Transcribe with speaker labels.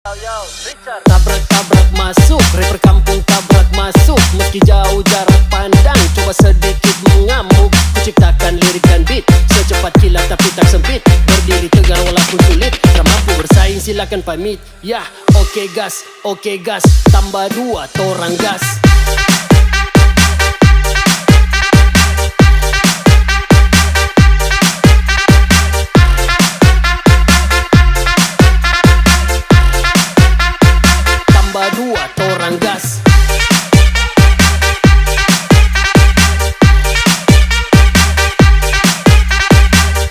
Speaker 1: Tabrak-tabrak masuk, rapper kampung tabrak masuk. Meski jauh jarak pandang, coba sedikit mengamuk. Kuciptakan lirik dan beat, secepat kilat tapi tak sempit. Berdiri tegar walaupun sulit, tak mampu bersaing silakan pamit. Yah, oke gas, tambah 2 torang gas. Tambah 2 torang gas.